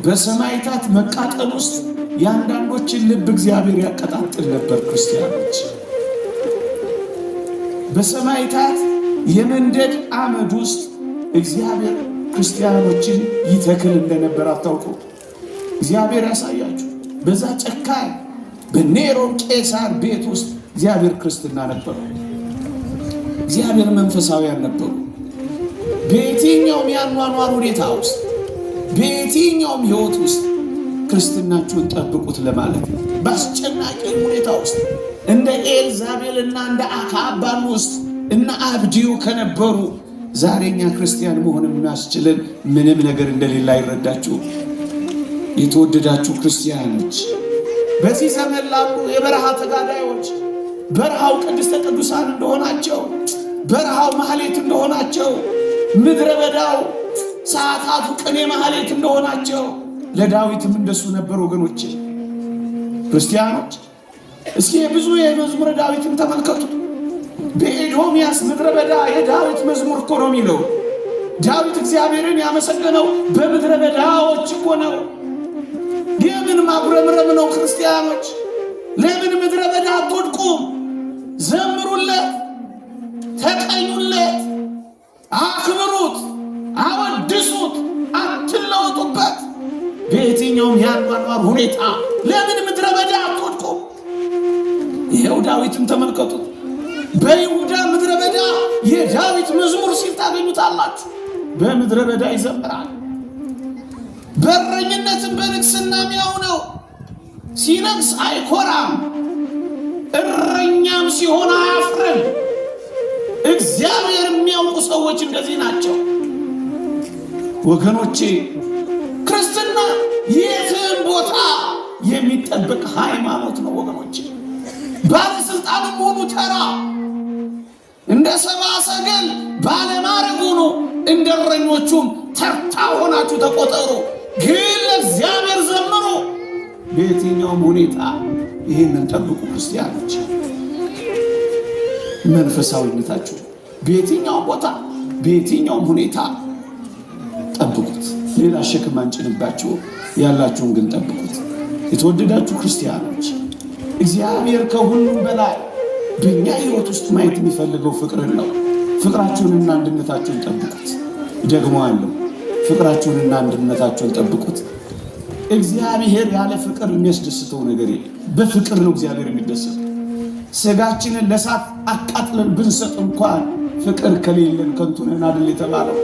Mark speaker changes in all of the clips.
Speaker 1: በሰማይታት መቃጠል ውስጥ ያንዳንዶችን ልብ እግዚአብሔር ያቀጣጥል ነበር። ክርስቲያኖች በሰማይታት የመንደድ አመድ ውስጥ እግዚአብሔር ክርስቲያኖችን ይተክል እንደነበር አታውቁ? እግዚአብሔር ያሳያችሁ። በዛ ጨካኝ በኔሮን ቄሳር ቤት ውስጥ እግዚአብሔር ክርስትና ነበሩ። እግዚአብሔር መንፈሳውያን ነበሩ። በየትኛውም ያኗኗር ሁኔታ ውስጥ በየትኛውም ህይወት ውስጥ ክርስትናችሁን ጠብቁት ለማለት ነው። በአስጨናቂ ሁኔታ ውስጥ እንደ ኤልዛቤል እና እንደ አክዓብ ባሉ ውስጥ እና አብድዩ ከነበሩ ዛሬኛ ክርስቲያን መሆን የሚያስችልን ምንም ነገር እንደሌለ አይረዳችሁ? የተወደዳችሁ ክርስቲያኖች፣ በዚህ ዘመን ላሉ የበረሃ ተጋዳዮች በረሃው ቅድስተ ቅዱሳን እንደሆናቸው፣ በረሃው ማህሌት እንደሆናቸው፣ ምድረ በዳው ሰዓታቱ ቅኔ ማህሌት እንደሆናቸው ለዳዊትም እንደሱ ነበር። ወገኖቼ ክርስቲያኖች፣ እስኪ ብዙ የመዝሙረ ዳዊትን ተመልከቱ። በኤዶምያስ ምድረ በዳ የዳዊት መዝሙር እኮ ነው የሚለው። ዳዊት እግዚአብሔርን ያመሰገነው በምድረ በዳዎች እኮ ነው። የምን ማጉረምረም ነው? ክርስቲያኖች ለምን ምድረ በዳ አትወድቁም? ዘምሩለት፣ ተቀኙለት፣ አክብሩት፣ አወድሱት፣ አትለወጡበት። በየትኛውም ያኗኗር ሁኔታ ለምን ምድረ በዳ አትወድቁም? ይኸው ዳዊትን ተመልከቱት። በይሁዳ ምድረ በዳ የዳዊት መዝሙር ሲል ታገኙታላችሁ። በምድረ በዳ ይዘምራል። በእረኝነትን በንግስና ሚያው ነው። ሲነግስ አይኮራም፣ እረኛም ሲሆን አያፍርም። እግዚአብሔር የሚያውቁ ሰዎች እንደዚህ ናቸው። ወገኖቼ ክርስትና የትም ቦታ የሚጠበቅ ሃይማኖት ነው። ወገኖቼ ባለስልጣንም ሆኑ ተራ፣ እንደ ሰብአ ሰገል ባለማዕረግ ሁኑ፣ እንደ እረኞቹም ተርታ ሆናችሁ ተቆጠሩ። ግን ለእግዚአብሔር ዘምሩ። በየትኛውም ሁኔታ ይህንን ጠብቁ ክርስቲያኖች። መንፈሳዊነታችሁ በየትኛውም ቦታ በየትኛውም ሁኔታ ጠብቁት። ሌላ ሸክም አንጭንባችሁ፣ ያላችሁን ግን ጠብቁት። የተወደዳችሁ ክርስቲያኖች፣ እግዚአብሔር ከሁሉም በላይ በእኛ ሕይወት ውስጥ ማየት የሚፈልገው ፍቅርን ነው። ፍቅራችሁንና አንድነታችሁን ጠብቁት። ደግሞ አለው ፍቅራችሁንና አንድነታችሁን ጠብቁት። እግዚአብሔር ያለ ፍቅር የሚያስደስተው ነገር የለም። በፍቅር ነው እግዚአብሔር የሚደሰተው። ስጋችንን ለእሳት አቃጥለን ብንሰጥ እንኳን ፍቅር ከሌለን ከንቱ ነን አይደል የተባለው?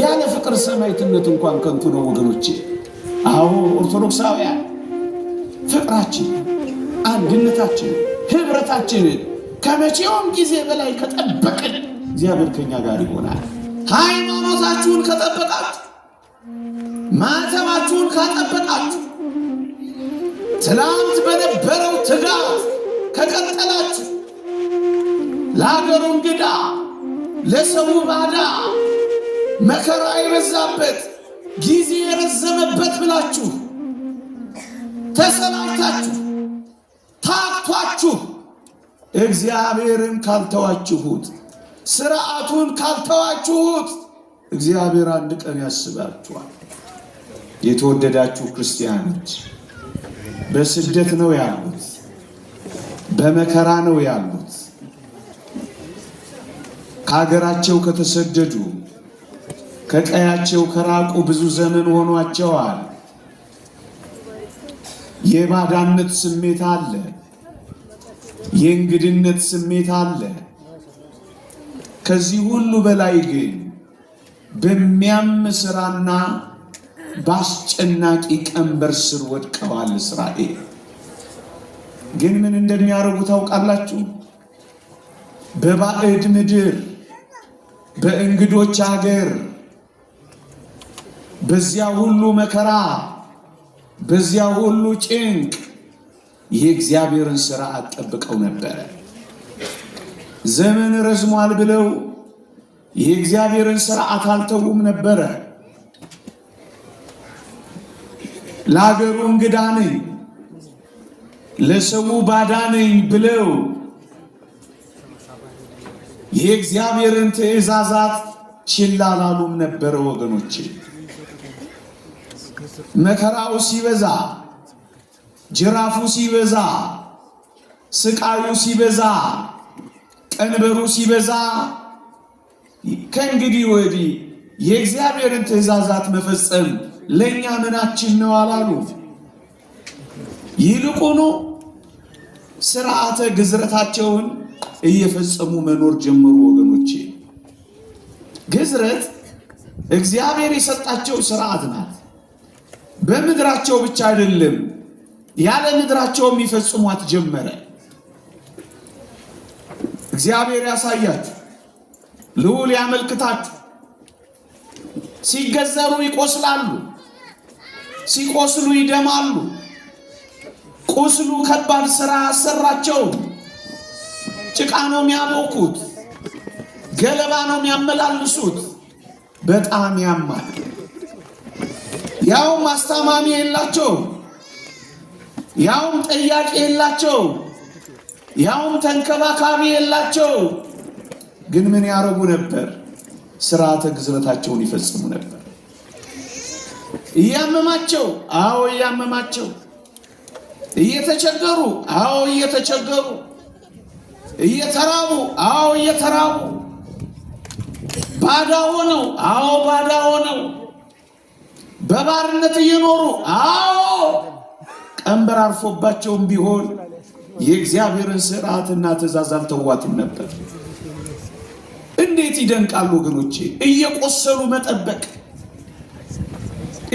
Speaker 1: ያለ ፍቅር ሰማዕትነት እንኳን ከንቱ ነው ወገኖቼ። አዎ ኦርቶዶክሳውያን ፍቅራችን፣ አንድነታችን፣ ህብረታችንን ከመቼውም ጊዜ በላይ ከጠበቅን እግዚአብሔር ከኛ ጋር ይሆናል። ሃይማኖታችሁን ከጠበቃችሁ፣ ማተባችሁን ካጠበቃችሁ፣ ትላንት በነበረው ትጋት ከቀጠላችሁ፣ ለሀገሩ እንግዳ ለሰው ባዳ መከራ የበዛበት ጊዜ የረዘመበት ብላችሁ ተሰናብታችሁ ታክቷችሁ እግዚአብሔርን ካልተዋችሁት፣ ስርዓቱን ካልተዋችሁት እግዚአብሔር አንድ ቀን ያስባችኋል። የተወደዳችሁ ክርስቲያኖች በስደት ነው ያሉት፣ በመከራ ነው ያሉት። ከሀገራቸው ከተሰደዱ ከቀያቸው ከራቁ ብዙ ዘመን ሆኗቸዋል። የባዳነት ስሜት አለ፣ የእንግድነት ስሜት አለ። ከዚህ ሁሉ በላይ ግን በሚያም ስራና በአስጨናቂ ቀንበር ስር ወድቀዋል። እስራኤል ግን ምን እንደሚያደርጉ ታውቃላችሁ? በባዕድ ምድር በእንግዶች ሀገር በዚያ ሁሉ መከራ በዚያ ሁሉ ጭንቅ የእግዚአብሔርን ሥርዓት ጠብቀው ነበር። ዘመን ረዝሟል ብለው የእግዚአብሔርን ሥርዓት አልተውም ነበር። ለሀገሩ እንግዳ ነኝ፣ ለሰው ባዳ ነኝ ብለው የእግዚአብሔርን ትእዛዛት ችላ አላሉም ነበር። ወገኖቼ መከራው ሲበዛ ጅራፉ ሲበዛ ስቃዩ ሲበዛ ቀንበሩ ሲበዛ ከእንግዲህ ወዲህ የእግዚአብሔርን ትእዛዛት መፈጸም ለኛ ምናችን ነው አላሉ። ይልቁኑ ሥርዓተ ግዝረታቸውን እየፈጸሙ መኖር ጀመሩ። ወገኖቼ ግዝረት እግዚአብሔር የሰጣቸው ሥርዓት ናት። በምድራቸው ብቻ አይደለም ያለ ምድራቸውም ይፈጽሟት ጀመረ። እግዚአብሔር ያሳያችሁ፣ ልዑል ያመልክታችሁ። ሲገዘሩ ይቆስላሉ፣ ሲቆስሉ ይደማሉ። ቁስሉ ከባድ ሥራ አሰራቸው። ጭቃ ነው የሚያቦኩት፣ ገለባ ነው የሚያመላልሱት። በጣም ያማል። ያውም አስታማሚ የላቸው፣ ያውም ጠያቂ የላቸው፣ ያውም ተንከባካቢ የላቸው። ግን ምን ያረጉ ነበር? ሥርዓተ ግዝረታቸውን ይፈጽሙ ነበር። እያመማቸው፣ አዎ እያመማቸው፣ እየተቸገሩ፣ አዎ እየተቸገሩ፣ እየተራቡ፣ አዎ እየተራቡ፣ ባዳ ሆነው፣ አዎ ባዳ ሆነው፣ በባርነት እየኖሩ፣ አዎ ቀንበር አርፎባቸውም ቢሆን የእግዚአብሔርን ሥርዓትና ትእዛዝ አልተዋትም ነበር። እንዴት ይደንቃል ወገኖቼ! እየቆሰሉ መጠበቅ፣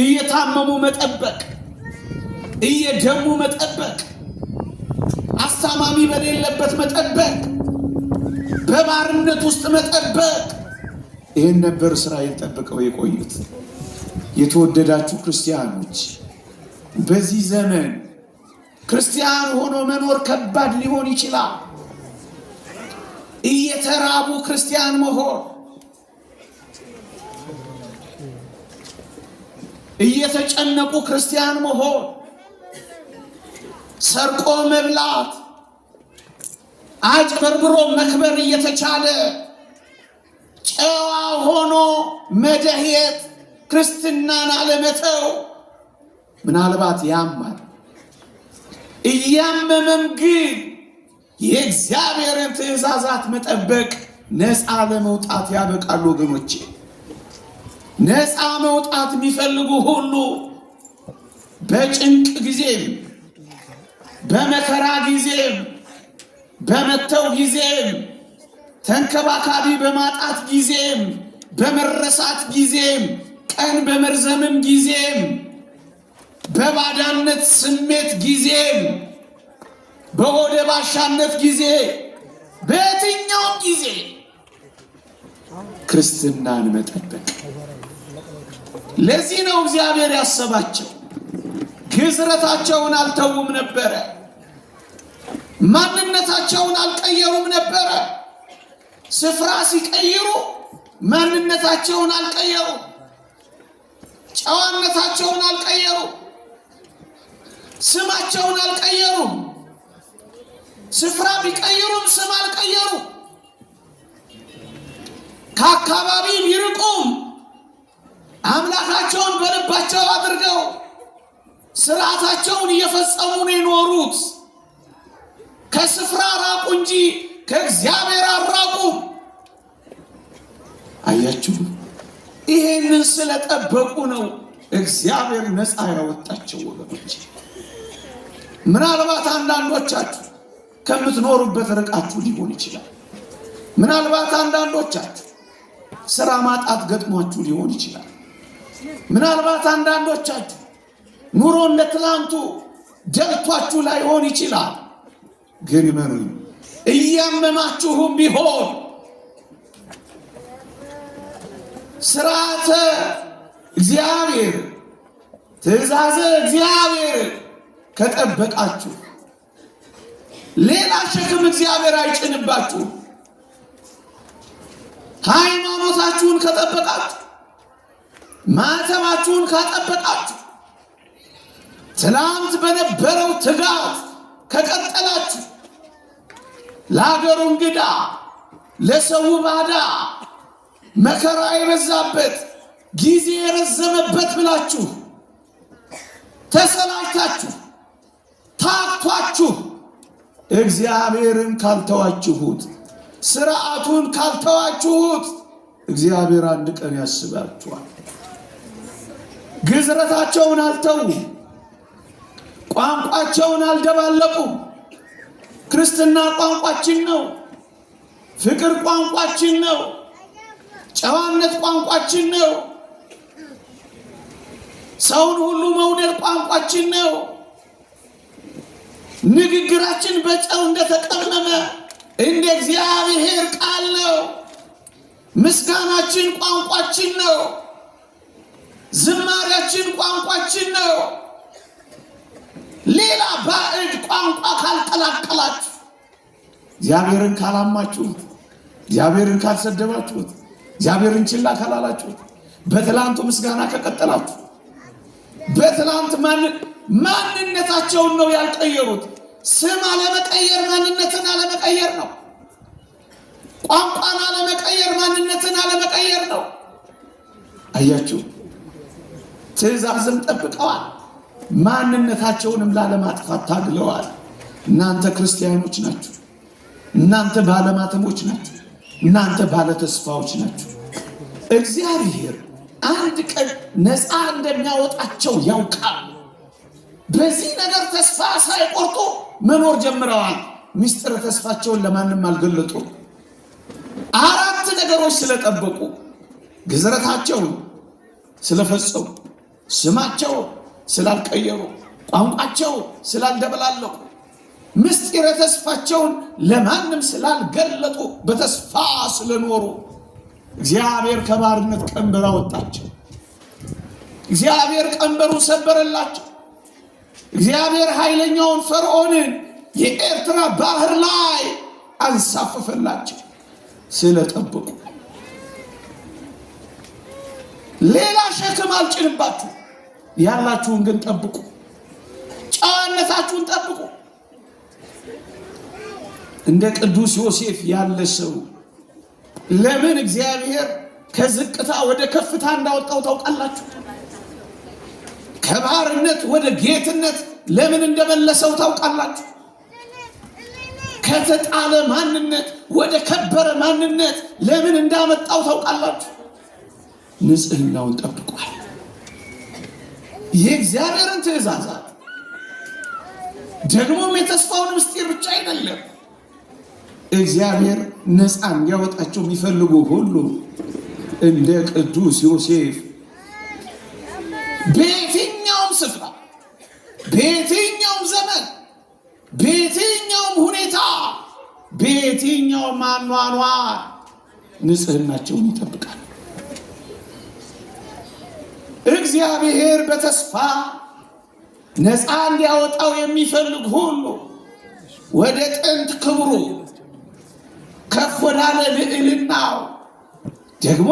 Speaker 1: እየታመሙ መጠበቅ፣ እየደሙ መጠበቅ፣ አስታማሚ በሌለበት መጠበቅ፣ በባርነት ውስጥ መጠበቅ። ይህን ነበር እስራኤል ጠብቀው የቆዩት። የተወደዳችሁ ክርስቲያኖች፣ በዚህ ዘመን ክርስቲያን ሆኖ መኖር ከባድ ሊሆን ይችላል። እየተራቡ ክርስቲያን መሆን፣ እየተጨነቁ ክርስቲያን መሆን፣ ሰርቆ መብላት፣ አጭበርብሮ መክበር እየተቻለ ጨዋ ሆኖ መደህየት፣ ክርስትናን አለመተው ምናልባት ያማል። እያመመም ግን የእግዚአብሔርን ትእዛዛት መጠበቅ ነፃ ለመውጣት ያበቃሉ። ወገኖቼ ነፃ መውጣት የሚፈልጉ ሁሉ በጭንቅ ጊዜም፣ በመከራ ጊዜም፣ በመተው ጊዜም፣ ተንከባካቢ በማጣት ጊዜም፣ በመረሳት ጊዜም፣ ቀን በመርዘምም ጊዜም፣ በባዳነት ስሜት ጊዜም፣ በሆደ ባሻነት ጊዜ፣ በየትኛውም ጊዜ ክርስትናን መጠበቅ። ለዚህ ነው እግዚአብሔር ያሰባቸው። ግዝረታቸውን አልተውም ነበረ። ማንነታቸውን አልቀየሩም ነበረ። ስፍራ ሲቀይሩ ማንነታቸውን አልቀየሩም። ጨዋነታቸውን አልቀየሩም። ስማቸውን አልቀየሩም። ስፍራ ቢቀይሩም ስም አልቀየሩም። ከአካባቢ ቢርቁም አምላካቸውን በልባቸው አድርገው ሥርዓታቸውን እየፈጸሙ ነው የኖሩት። ከስፍራ ራቁ እንጂ ከእግዚአብሔር አልራቁም። አያችሁ፣ ይሄንን ስለጠበቁ ነው እግዚአብሔር ነፃ ያወጣቸው። ወገኖች ምናልባት አንዳንዶቻችሁ ከምትኖሩበት ርቃችሁ ሊሆን ይችላል። ምናልባት አንዳንዶቻችሁ ሥራ ማጣት ገጥሟችሁ ሊሆን ይችላል። ምናልባት አንዳንዶቻችሁ ኑሮ እንደ ትላንቱ ደልቷችሁ ላይሆን ይችላል። ግን መኑኝ፣ እያመማችሁም ቢሆን ሥርዓተ እግዚአብሔር፣ ትእዛዘ እግዚአብሔር ከጠበቃችሁ ሌላ ሸክም እግዚአብሔር አይጭንባችሁ። ሃይማኖታችሁን ከጠበቃችሁ፣ ማተባችሁን ካጠበቃችሁ፣ ትናንት በነበረው ትጋት ከቀጠላችሁ፣ ለሀገሩ እንግዳ፣ ለሰው ባዳ፣ መከራ የበዛበት ጊዜ የረዘመበት ብላችሁ አቅቷችሁ ታክቷችሁ እግዚአብሔርን ካልተዋችሁት፣ ስርዓቱን ካልተዋችሁት እግዚአብሔር አንድ ቀን ያስባችኋል። ግዝረታቸውን አልተውም፣ ቋንቋቸውን አልደባለቁም። ክርስትና ቋንቋችን ነው። ፍቅር ቋንቋችን ነው። ጨዋነት ቋንቋችን ነው። ሰውን ሁሉ መውደድ ቋንቋችን ነው። ንግግራችን በጨው እንደተቀመመ እንደ እግዚአብሔር ቃል ነው። ምስጋናችን ቋንቋችን ነው። ዝማሬያችን ቋንቋችን ነው። ሌላ ባዕድ ቋንቋ ካልቀላቀላችሁ፣ እግዚአብሔርን ካላማችሁት፣ እግዚአብሔርን ካልሰደባችሁት፣ እግዚአብሔርን ችላ ካላላችሁት፣ በትላንቱ ምስጋና ከቀጠላችሁ፣ በትላንት ማንነታቸውን ነው ያልቀየሩት። ስም አለመቀየር ማንነትን አለመቀየር ነው። ቋንቋን አለመቀየር ማንነትን አለመቀየር ነው። አያችሁ፣ ትእዛዝም ጠብቀዋል፣ ማንነታቸውንም ላለማጥፋት ታግለዋል። እናንተ ክርስቲያኖች ናችሁ። እናንተ ባለማተሞች ናችሁ። እናንተ ባለተስፋዎች ናችሁ። እግዚአብሔር አንድ ቀን ነፃ እንደሚያወጣቸው ያውቃል። በዚህ ነገር ተስፋ ሳይቆርጡ መኖር ጀምረዋል። ምስጢረ ተስፋቸውን ለማንም አልገለጡ። 4 ነገሮች ስለጠበቁ፣ ግዝረታቸውን ስለፈጸሙ፣ ስማቸው ስላልቀየሩ፣ ቋንቋቸው ስላልደበላለቁ፣ ምስጢረ ተስፋቸውን ለማንም ስላልገለጡ፣ በተስፋ ስለኖሩ እግዚአብሔር ከባርነት ቀንበር አወጣቸው። እግዚአብሔር ቀንበሩን ሰበረላቸው። እግዚአብሔር ኃይለኛውን ፈርዖንን የኤርትራ ባህር ላይ አንሳፈፈላቸው ስለጠበቁ። ሌላ ሸክም አልጭንባችሁ፣ ያላችሁን ግን ጠብቁ። ጨዋነታችሁን ጠብቁ። እንደ ቅዱስ ዮሴፍ ያለ ሰው ለምን እግዚአብሔር ከዝቅታ ወደ ከፍታ እንዳወጣው ታውቃላችሁ? ከባርነት ወደ ጌትነት ለምን እንደመለሰው ታውቃላችሁ? ከተጣለ ማንነት ወደ ከበረ ማንነት ለምን እንዳመጣው ታውቃላችሁ? ንጽህናውን ጠብቋል። የእግዚአብሔርን ትእዛዛት ደግሞም የተስፋውን ምስጢር ብቻ አይደለም፣ እግዚአብሔር ነፃ እንዲያወጣቸው የሚፈልጉ ሁሉ እንደ ቅዱስ ዮሴፍ በየትኛውም ስፍራ፣ በየትኛውም ዘመን፣ በየትኛውም ሁኔታ፣ በየትኛውም አኗኗር ንጽህናቸውን ይጠብቃል። እግዚአብሔር በተስፋ ነፃ እንዲያወጣው የሚፈልግ ሁሉ ወደ ጥንት ክብሩ ከፍ ወዳለ ልዕልናው ደግሞ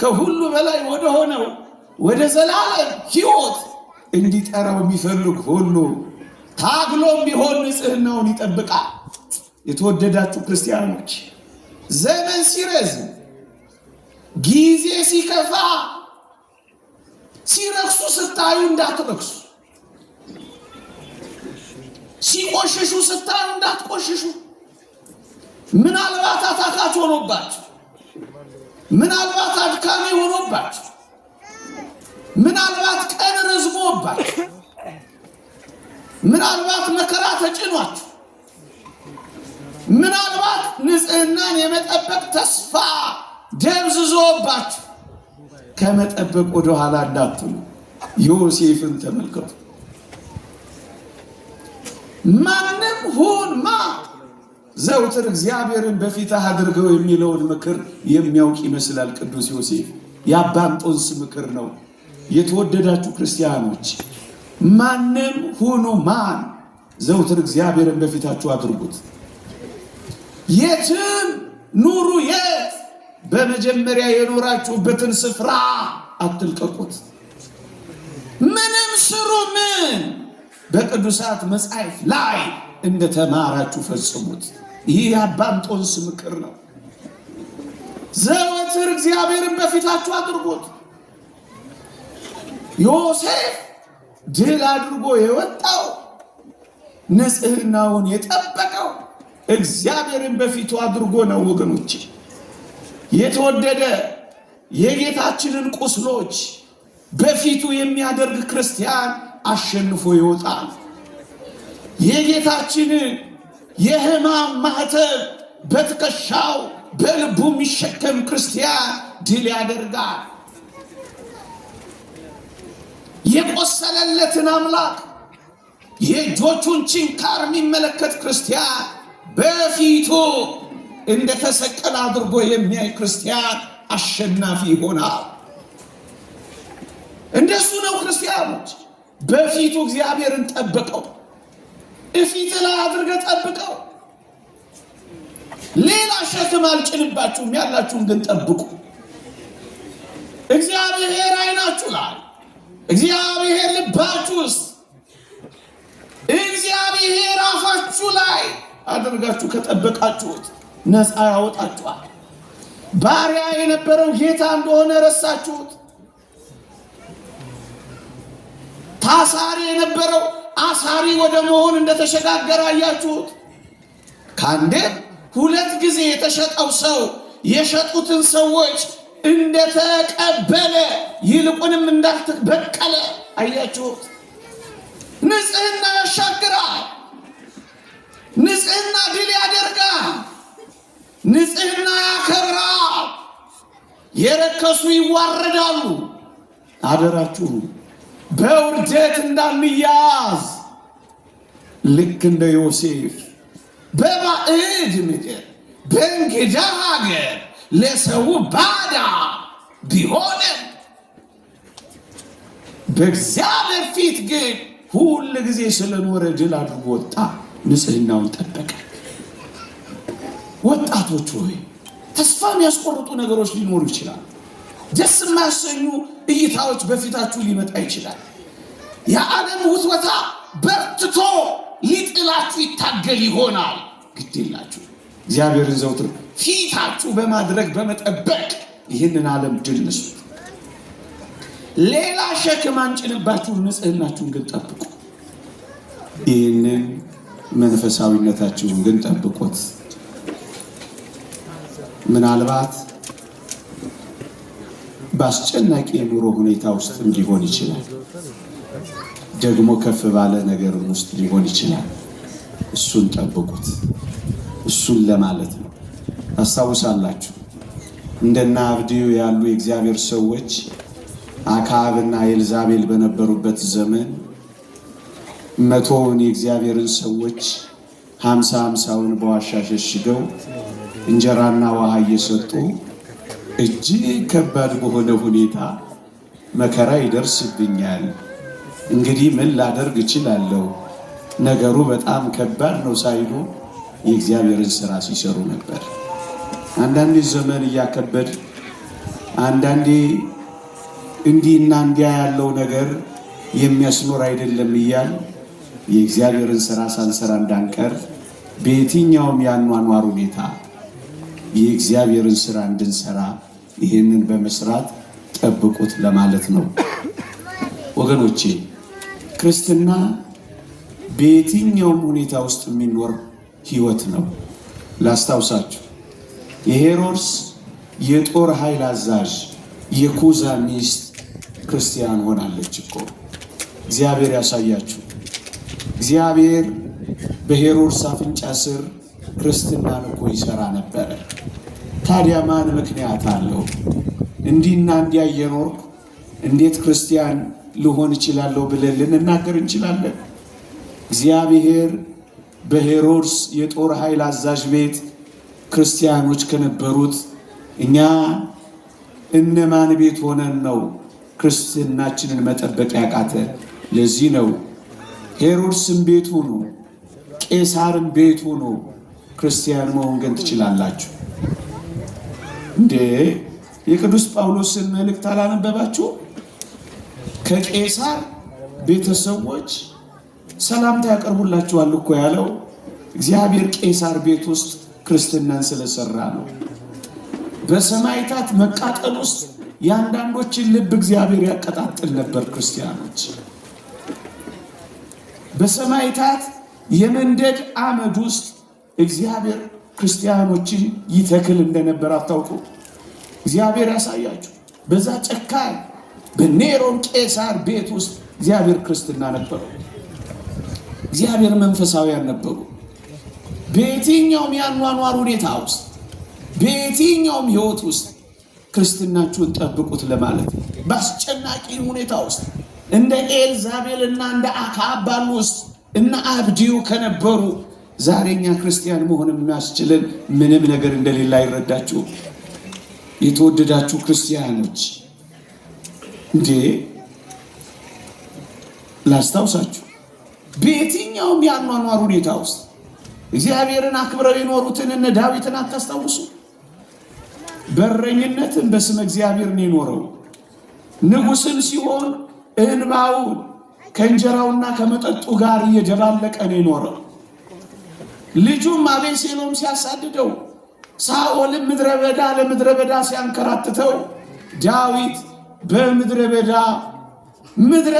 Speaker 1: ከሁሉ በላይ ወደ ሆነው ወደ ዘላለም ሕይወት እንዲጠራው የሚፈልግ ሁሉ ታግሎም ቢሆን ንጽህናውን ይጠብቃል። የተወደዳችሁ ክርስቲያኖች፣ ዘመን ሲረዝም፣ ጊዜ ሲከፋ፣ ሲረክሱ ስታዩ እንዳትረክሱ፣ ሲቆሽሹ ስታዩ እንዳትቆሽሹ። ምናልባት አታካች ሆኖባችሁ፣ ምናልባት አድካሚ ሆኖባችሁ፣ ምናልባት ቀን ረዝሞባችሁ፣ ምናልባት መከራ ተጭኗችሁ፣ ምናልባት ንጽህናን የመጠበቅ ተስፋ ደብዝዞባችሁ ከመጠበቅ ወደ ኋላ እንዳትሉ ዮሴፍን ተመልከቱ። ማንም ሁን ማ ዘውትር እግዚአብሔርን በፊትህ አድርገው የሚለውን ምክር የሚያውቅ ይመስላል ቅዱስ ዮሴፍ። የአባ እንጦንስ ምክር ነው። የተወደዳችሁ ክርስቲያኖች፣ ማንም ሁኑ ማን ዘውትር እግዚአብሔርን በፊታችሁ አድርጉት። የትም ኑሩ የት በመጀመሪያ የኖራችሁበትን ስፍራ አትልቀቁት። ምንም ስሩ ምን በቅዱሳት መጻሕፍት ላይ እንደተማራችሁ ፈጽሙት። ይህ የአባ እንጦንስ ምክር ነው። ዘወትር እግዚአብሔርን በፊታችሁ አድርጉት። ዮሴፍ ድል አድርጎ የወጣው ንጽህናውን የጠበቀው እግዚአብሔርን በፊቱ አድርጎ ነው። ወገኖች የተወደደ የጌታችንን ቁስሎች በፊቱ የሚያደርግ ክርስቲያን አሸንፎ ይወጣል። የጌታችንን የሕማም ማህተብ በትከሻው በልቡ የሚሸከም ክርስቲያን ድል ያደርጋል። የቆሰለለትን አምላክ የእጆቹን ችንካር የሚመለከት ክርስቲያን በፊቱ እንደተሰቀለ አድርጎ የሚያይ ክርስቲያን አሸናፊ ይሆናል። እንደሱ ነው ክርስቲያኖች። በፊቱ እግዚአብሔርን ጠብቀው፣ እፊት ላይ አድርገህ ጠብቀው። ሌላ ሸክም አልጭንባችሁም፣ ያላችሁን ግን ጠብቁ። እግዚአብሔር አይናችሁ ላይ፣ እግዚአብሔር ልባችሁ ውስጥ፣ እግዚአብሔር አፋችሁ ላይ አድርጋችሁ ከጠበቃችሁት ነፃ ያወጣችኋል። ባሪያ የነበረው ጌታ እንደሆነ ረሳችሁት። ታሳሪ የነበረው አሳሪ ወደ መሆን እንደተሸጋገረ አያችሁት። ከአንዴም ሁለት ጊዜ የተሸጠው ሰው የሸጡትን ሰዎች እንደተቀበለ ይልቁንም እንዳልተበቀለ አያችሁት። ንጽህና ያሻግራል። ንጽህና ድል ያደርጋል። ንጽህና ያከብራል። የረከሱ ይዋረዳሉ። አደራችሁ በውርደት እንዳንያዝ፣ ልክ እንደ ዮሴፍ በባዕድ ምድር በእንግዳ ሀገር ለሰው ባዳ ቢሆንም በእግዚአብሔር ፊት ግን ሁል ጊዜ ስለኖረ ድል አድርጎ ወጣ። ንጽህናውን ጠበቀ። ወጣቶች ሆይ ተስፋ የሚያስቆርጡ ነገሮች ሊኖሩ ይችላል። ደስ የማያሰኙ እይታዎች በፊታችሁ ሊመጣ ይችላል። የዓለም ውትወታ በርትቶ ሊጥላችሁ ይታገል ይሆናል። ግድ የላችሁ፣ እግዚአብሔርን ዘውትር ፊታችሁ በማድረግ በመጠበቅ ይህንን ዓለም ድል ንሱት። ሌላ ሸክም አንጭንባችሁ፣ ንጽህናችሁን ግን ጠብቁ። ይህንን መንፈሳዊነታችሁን ግን ጠብቁት። ምናልባት በአስጨናቂ የኑሮ ሁኔታ ውስጥ ሊሆን ይችላል። ደግሞ ከፍ ባለ ነገር ውስጥ ሊሆን ይችላል። እሱን ጠብቁት። እሱን ለማለት ነው። ታስታውሳላችሁ እንደና አብድዩ ያሉ የእግዚአብሔር ሰዎች አክዓብና ኤልዛቤል በነበሩበት ዘመን 100ውን የእግዚአብሔርን ሰዎች 50ውን በዋሻ ሸሽገው እንጀራና ውሃ እየሰጡ እጅግ ከባድ በሆነ ሁኔታ መከራ ይደርስብኛል፣ እንግዲህ ምን ላደርግ እችላለሁ፣ ነገሩ በጣም ከባድ ነው ሳይሉ የእግዚአብሔርን ሥራ ሲሰሩ ነበር። አንዳንዴ ዘመን እያከበድ፣ አንዳንዴ እንዲህና እንዲያ ያለው ነገር የሚያስኖር አይደለም እያል የእግዚአብሔርን ሥራ ሳንሰራ እንዳንቀር በየትኛውም ያኗኗር ሁኔታ የእግዚአብሔርን ሥራ እንድንሰራ ይህንን በመስራት ጠብቁት ለማለት ነው። ወገኖቼ ክርስትና በየትኛውም ሁኔታ ውስጥ የሚኖር ሕይወት ነው። ላስታውሳችሁ፣ የሄሮድስ የጦር ኃይል አዛዥ የኩዛ ሚስት ክርስቲያን ሆናለች እኮ። እግዚአብሔር ያሳያችሁ። እግዚአብሔር በሄሮድስ አፍንጫ ስር ክርስትናን እኮ ይሰራ ነበረ። ታዲያ ማን ምክንያት አለው? እንዲህና እንዲያ እየኖርኩ እንዴት ክርስቲያን ልሆን እችላለሁ ብለን ልንናገር እንችላለን? እግዚአብሔር በሄሮድስ የጦር ኃይል አዛዥ ቤት ክርስቲያኖች ከነበሩት እኛ እነማን ቤት ሆነን ነው ክርስትናችንን መጠበቅ ያቃተ? ለዚህ ነው ሄሮድስም ቤቱ ነው፣ ቄሳርም ቤቱ ነው። ክርስቲያን መሆን ግን ትችላላችሁ እንዴ? የቅዱስ ጳውሎስን መልእክት አላነበባችሁ? ከቄሳር ቤተሰቦች ሰላምታ ያቀርቡላችኋል እኮ ያለው እግዚአብሔር ቄሳር ቤት ውስጥ ክርስትናን ስለሰራ ነው። በሰማዕታት መቃጠል ውስጥ የአንዳንዶችን ልብ እግዚአብሔር ያቀጣጥል ነበር። ክርስቲያኖች በሰማይታት የመንደድ አመድ ውስጥ እግዚአብሔር ክርስቲያኖችን ይተክል እንደነበር አታውቁ? እግዚአብሔር ያሳያችሁ። በዛ ጨካኝ በኔሮን ቄሳር ቤት ውስጥ እግዚአብሔር ክርስትና ነበረው። እግዚአብሔር መንፈሳውያን ነበሩ። በየትኛውም ያኗኗር ሁኔታ ውስጥ በየትኛውም ህይወት ውስጥ ክርስትናችሁን ጠብቁት ለማለት በአስጨናቂ ሁኔታ ውስጥ እንደ ኤልዛቤልና እንደ አክዓብ ባሉ ውስጥ እና አብዲው ከነበሩ ዛሬኛ ክርስቲያን መሆን የሚያስችልን ምንም ነገር እንደሌለ አይረዳችሁ? የተወደዳችሁ ክርስቲያኖች እንዴ ላስታውሳችሁ፣ በየትኛውም ያኗኗር ሁኔታ ውስጥ እግዚአብሔርን አክብረው የኖሩትን እነ ዳዊትን አታስታውሱ? በረኝነትን በስመ እግዚአብሔር ነው የኖረው። ንጉሥም ሲሆን እንባውን ከእንጀራውና ከመጠጡ ጋር እየደባለቀ ነው የኖረው። ልጁም አቤሴሎም ሲያሳድደው፣ ሳኦልም ምድረ በዳ ለምድረ በዳ ሲያንከራትተው፣ ዳዊት በምድረ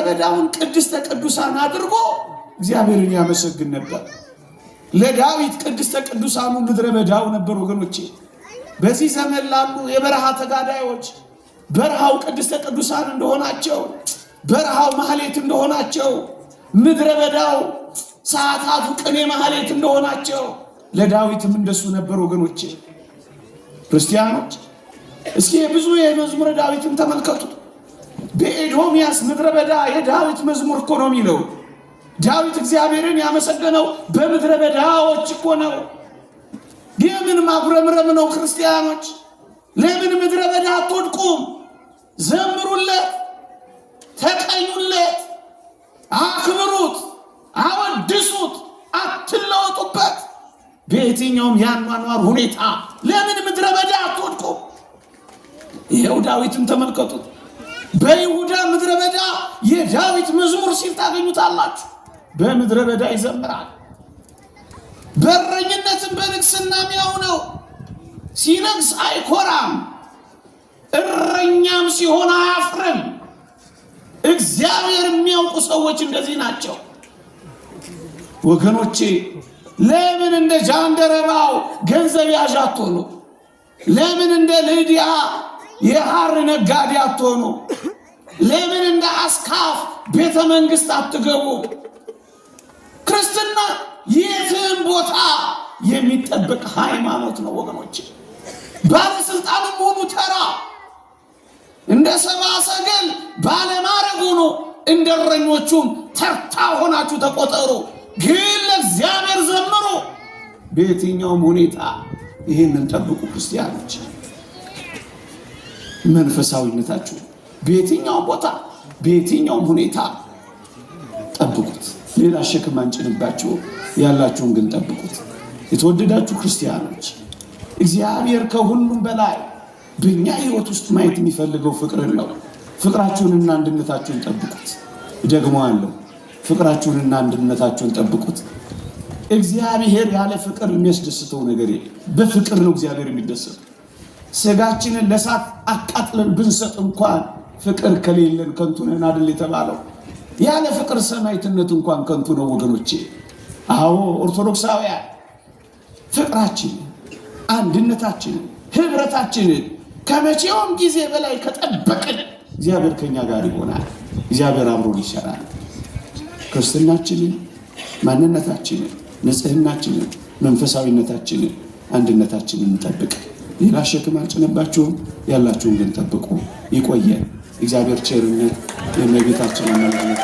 Speaker 1: በዳውን ቅድስተ ቅዱሳን አድርጎ እግዚአብሔርን ያመሰግን ነበር። ለዳዊት ቅድስተ ቅዱሳኑ ምድረ በዳው ነበር። ወገኖቼ በዚህ ዘመን ላሉ የበረሃ ተጋዳዮች በረሃው ቅድስተ ቅዱሳን እንደሆናቸው፣ በረሃው ማህሌት እንደሆናቸው፣ ምድረ በዳው ሰዓታቱ ቅኔ ማህሌት እንደሆናቸው ለዳዊትም እንደሱ ነበር። ወገኖቼ ክርስቲያኖች እስኪ ብዙ የመዝሙረ ዳዊትን ተመልከቱ። በኤዶምያስ ምድረ በዳ የዳዊት መዝሙር እኮ ነው የሚለው። ዳዊት እግዚአብሔርን ያመሰገነው በምድረ በዳዎች እኮ ነው። የምን ማጉረምረም ነው? ክርስቲያኖች ለምን ምድረ በዳ አትወድቁም? ዘምሩለት፣ ተቀኙለት፣ አክብሩት፣ አወድሱት፣ አትለወጡበት። በየትኛውም ያኗኗር ሁኔታ ለምን ምድረ በዳ አትወድቁም? ይሄው ዳዊትን ተመልከቱት። በይሁዳ ምድረ በዳ የዳዊት መዝሙር ሲል ታገኙታላችሁ። በምድረ በዳ ይዘምራል። በረኝነትን በንግስና የሚያውነው ሲነግስ አይኮራም፣ እረኛም ሲሆን አያፍርም። እግዚአብሔር የሚያውቁ ሰዎች እንደዚህ ናቸው ወገኖቼ። ለምን እንደ ጃንደረባው ገንዘብ ያዥ አትሆኑ? ለምን እንደ ልድያ የሐር ነጋዴ አትሆኑ? ለምን እንደ አስካፍ ቤተ መንግስት አትገቡ? ክርስትና የትም ቦታ የሚጠበቅ ሃይማኖት ነው ወገኖቼ። ባለስልጣንም ሆኑ ተራ እንደ ሰብአ ሰገል ባለማዕረግ ሆኑ እንደ እረኞቹም ተርታ ሆናችሁ ተቆጠሩ። ግን ለእግዚአብሔር ዘምሩ። በየትኛውም ሁኔታ ይህንን ጠብቁ ክርስቲያኖች። መንፈሳዊነታችሁ በየትኛውም ቦታ በየትኛውም ሁኔታ ጠብቁት። ሌላ ሸክም አንጭንባችሁ፣ ያላችሁን ግን ጠብቁት። የተወደዳችሁ ክርስቲያኖች እግዚአብሔር ከሁሉም በላይ በእኛ ህይወት ውስጥ ማየት የሚፈልገው ፍቅርን ነው። ፍቅራችሁንና አንድነታችሁን ጠብቁት። ደግሞአለሁ፣ ፍቅራችሁንና አንድነታችሁን ጠብቁት። እግዚአብሔር ያለ ፍቅር የሚያስደስተው ነገር የለም። በፍቅር ነው እግዚአብሔር የሚደሰተው። ስጋችንን ለእሳት አቃጥለን ብንሰጥ እንኳን ፍቅር ከሌለን ከንቱ ነን አይደል የተባለው? ያለ ፍቅር ሰማዕትነት እንኳን ከንቱ ነው ወገኖቼ። አዎ ኦርቶዶክሳውያን ፍቅራችንን፣ አንድነታችንን፣ ህብረታችንን ከመቼውም ጊዜ በላይ ከጠበቅን እግዚአብሔር ከኛ ጋር ይሆናል። እግዚአብሔር አብሮን ይሰራል። ክርስትናችንን፣ ማንነታችንን፣ ንጽህናችንን፣ መንፈሳዊነታችንን፣ አንድነታችንን እንጠብቅ። ሌላ ሸክም አልጭነባችሁም፣ ያላችሁን ግን ጠብቁ። ይቆየን። እግዚአብሔር ቸርነት የእመቤታችን አማላጅነት